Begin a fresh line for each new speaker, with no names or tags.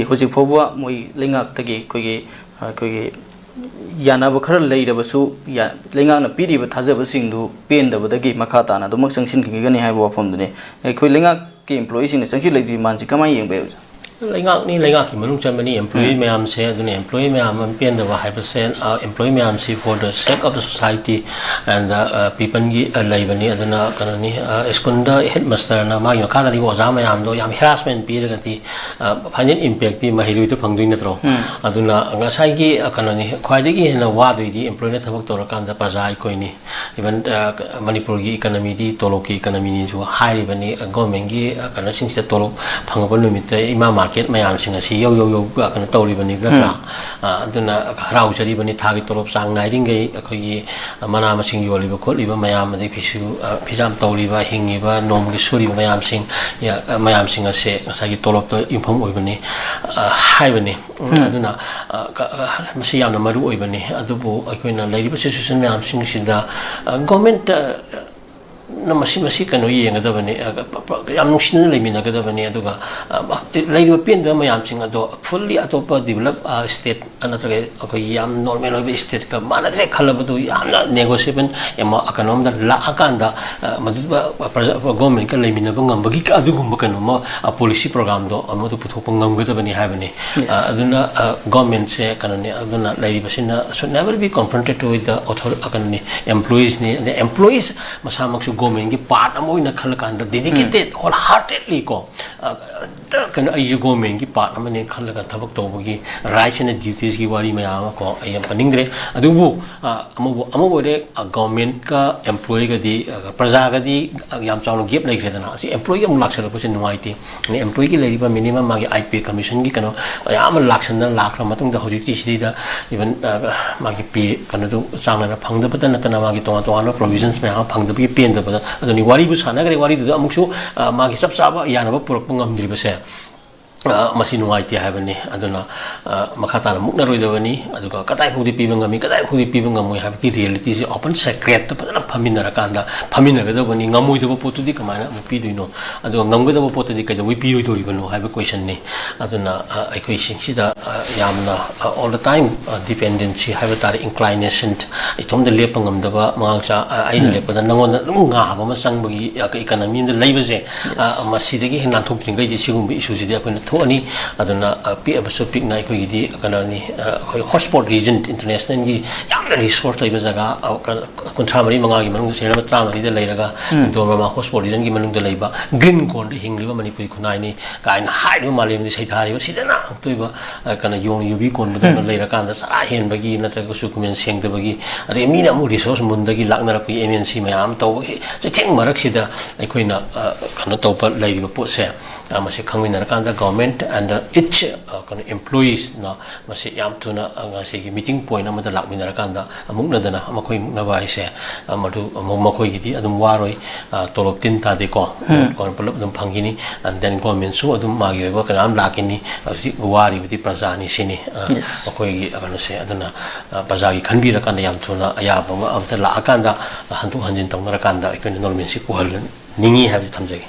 hojik phoba moi lengak tagi kogi yana bakhar leirabasu ya lenga na piri ba thajaba singdu pen da badagi makata na dumak sangsin kigani haiba wafam dune koi lenga ke employees ni sangsi leidi manji kamai yengbe
Lengak ni lengak ki manung chan mani employee mayam se aduna employee mayam pen da 5% employee mayam se for the sake of the society and the people gi laibani aduna kanani skunda headmaster na ma yakada ri oza mayam do yam harassment pi daga ti financial impact ti mahiru to phangdui natro aduna ngasai gi kanani khwaide gi hena wa dui di employee na thabak tor kan da praja koi ni even manipur gi economy di tolok ki economy ni ju high ri bani government gi kana sing se tolok phangabal numit ima market mayam sing asi yo kana tawri bani gatra aduna harau jari bani thagi tolop sang nai ring gai akhoi mana masing yoli ba kholi ba mayam de phisu phijam tawri ba hingi ba nom gi suri ba mayam sing ya mayam sing ase ngasagi tolop to infom oi bani hai bani aduna masi yam na maru oi bani adubu akhoi na lady situation mayam sing sinda government na masi kanu yenga da bani yam nungsin le mina ga da bani aduga lady ba pen da mayam sing ado fully atopa develop state another okay yam normal of state ka mana se khalaba do yam negotiation ema economy da la akanda madu government ka le mina ba ngam ba gi ka adugum ba kanu ma policy program do amadu puthok ngam ga da bani ha bani aduna government se kanani aduna lady ba sina should never be confronted with the authority kanani employees ni the employees masamak government ki part amoina khalakanda dedicated wholeheartedly ko kan ai government ki part amane khalaka thabak tawgi rights and duties ki wari mayam ko ayam paningre adubu amu re government ka employee ga di praja ga di yam chawno gap lai khredana si employee am laksara ko se nuaiti ni employee ki leriba minimum magi IP commission ki kano ayam laksana lakra matung da hojik ti sida even magi p kano du changna phangda pata natana magi to provisions me ha phangda bi pen da adoni wari bu sana gare wari du amuksu magi sab saba yana ba purak pungam dri base masi nuaiti habani aduna makata na mukna roi dawani aduga katai phudi pibangami katai phudi pibangamoi habki reality se open secret to padana phamina rakanda phamina ga dawani ngamoi do potu di kamana mu pi duino aduga ngamga do potu di kaja wi pi roi dori bano have question ni aduna aikoi singsida yamna all the time dependency have tar inclination itom de lepangam da ba mangsa ai lepada nangon nga ba ma sangbagi economy de leibase masidagi hinan thok tringai di sigum issue ji da koina thoni aduna pi abaso pik nai ko gidi kanani khoi hotspot region international gi yamna resource laiba jaga kuntra mari manga gi manung sera tra mari de leiraga dorma hotspot region gi manung de leiba green corn de hingliba manipuri khunai ni kain high no malem di saithari ba sidana toiba kana yong yubi kon badana leira kanda sara hen bagi natraga sukumen seng de bagi ade mina mu resource mundagi laknara pi MNC mayam taw se theng marak sida aikoina kana tawpa leiba po se masi khangwina kanda government and each kind of employees na masi yam tuna ngasi meeting point amada lakmina kanda amukna dana amakoi mukna bai se amadu amakoi gidi adum waroi tolop tin ta de ko kon pulap dum phangini and then government su adum magi ba kanam lakini wari biti prajani sini amakoi gi agana se aduna prajagi khanbi ra kanda yam tuna aya ba amta la akanda hantu hanjin tawna ra kanda ikon normal si puhal ningi have thamjagi